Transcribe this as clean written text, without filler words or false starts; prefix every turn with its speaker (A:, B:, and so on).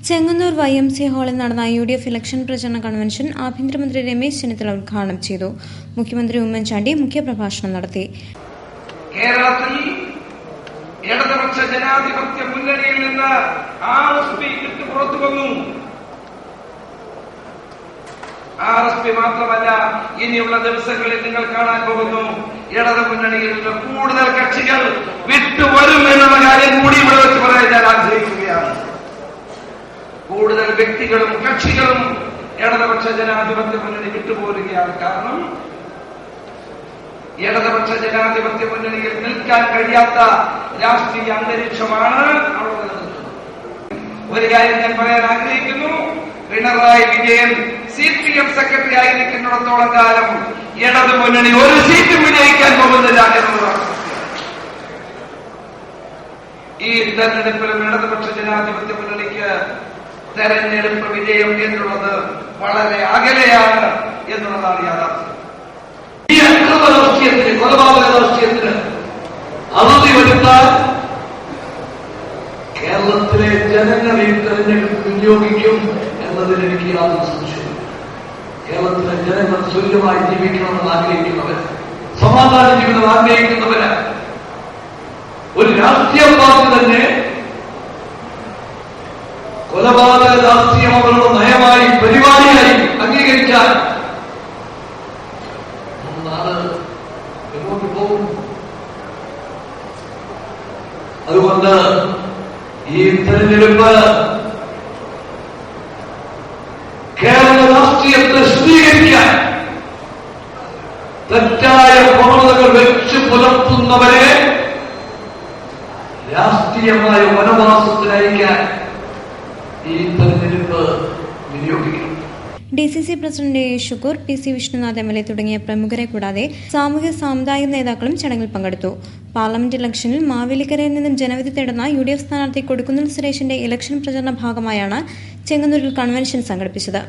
A: Chengannur YMCA ഹാളിൽ നടന്ന UDF election പ്രചരണ കൺവെൻഷൻ ആഭ്യന്തരമന്ത്രി രമേശ് ചെന്നിത്തല ഉദ്ഘാടനം ചെയ്തു. മുഖ്യമന്ത്രി ഉമ്മൻചാണ്ടി മുഖ്യപ്രഭാഷണം നടത്തി.
B: കേരളത്തിൽ ഇടതുപക്ഷ ജനാധിപത്യ മുന്നണിയിൽ നിന്ന് RSP പുറത്തു വന്നു. RSP മാത്രമല്ല, ഇനിയുള്ള ദിവസങ്ങളിൽ നിങ്ങൾ കാണാൻ പോകുന്നു ഇടതു മുന്നണിയിൽ നിന്ന് കൂടുതൽ കക്ഷികൾ വിട്ടുവരും എന്നുള്ള കാര്യം കൂടി ഇവിടെ വെച്ച് പറയാൻ ഞാൻ ആഗ്രഹിക്കുകയാണ്. കൂടുതൽ വ്യക്തികളും കക്ഷികളും ഇടതുപക്ഷ ജനാധിപത്യ മുന്നണി വിട്ടുപോരുകയാണ്. കാരണം ഇടതുപക്ഷ ജനാധിപത്യ മുന്നണിയിൽ നിൽക്കാൻ കഴിയാത്ത രാഷ്ട്രീയ അന്തരീക്ഷമാണ് അവിടെ നിലനിൽക്കുന്നത്. ഒരു കാര്യം ഞാൻ പറയാൻ ആഗ്രഹിക്കുന്നു. പിണറായി വിജയൻ CPM സെക്രട്ടറി ആയിരിക്കുന്നിടത്തോളം കാലം ഇടതു മുന്നണി ഒരു സീറ്റും വിജയിക്കാൻ പോകുന്നില്ല എന്നുള്ളതാണ്. ഈ തെരഞ്ഞെടുപ്പിലും ഇടതുപക്ഷ ജനാധിപത്യ മുന്നണിക്ക് തെരഞ്ഞെടുപ്പ് വിജയം എന്നുള്ളത് വളരെ അകലെയാണ് എന്നുള്ളതാണ് യാഥാർത്ഥ്യം. ഈ അക്രമ രാഷ്ട്രീയത്തിന്, കൊലപാതക രാഷ്ട്രീയത്തിന് അവധി വരുത്താൻ കേരളത്തിലെ ജനങ്ങൾ ഈ തെരഞ്ഞെടുപ്പ് വിനിയോഗിക്കും എന്നതിൽ എനിക്ക് യാതൊരു സംശയമില്ല. കേരളത്തിലെ ജനങ്ങൾ തുല്യമായി ജീവിക്കണമെന്ന് ആഗ്രഹിക്കുന്നവര്, സമാധാന ജീവിതം ആഗ്രഹിക്കുന്നവര്, ഒരു രാഷ്ട്രീയ പാർട്ടി തന്നെ കൊലപാതക രാഷ്ട്രീയം അവരുടെ നയമായി, പരിപാടിയായി അംഗീകരിച്ചാൽ നാട് എങ്ങോട്ട് പോകും? അതുകൊണ്ട് ഈ തെരഞ്ഞെടുപ്പ് കേരള രാഷ്ട്രീയത്തെ ശുദ്ധീകരിക്കാൻ തെറ്റായ പ്രവണതകൾ വെച്ച് പുലർത്തുന്നവരെ രാഷ്ട്രീയമായ വനവാസത്തിനയക്കാൻ ഈ തെരഞ്ഞെടുപ്പ് വിനിയോഗിക്കണം.
A: DCC president Shukoor, PC Vishnunath MLA തുടങ്ങിയ പ്രമുഖരെ കൂടാതെ സാമൂഹ്യ സാമുദായിക നേതാക്കളും ചടങ്ങിൽ പങ്കെടുത്തു. പാർലമെന്റ് ഇലക്ഷനിൽ മാവേലിക്കരയിൽ നിന്നും ജനവിധി തേടുന്ന UDF സ്ഥാനാർത്ഥി കൊടിക്കുന്നിൽ സുരേഷിന്റെ ഇലക്ഷൻ പ്രചരണ ഭാഗമായാണ് ചെങ്ങന്നൂരിൽ കൺവെൻഷൻ സംഘടിപ്പിച്ചത്.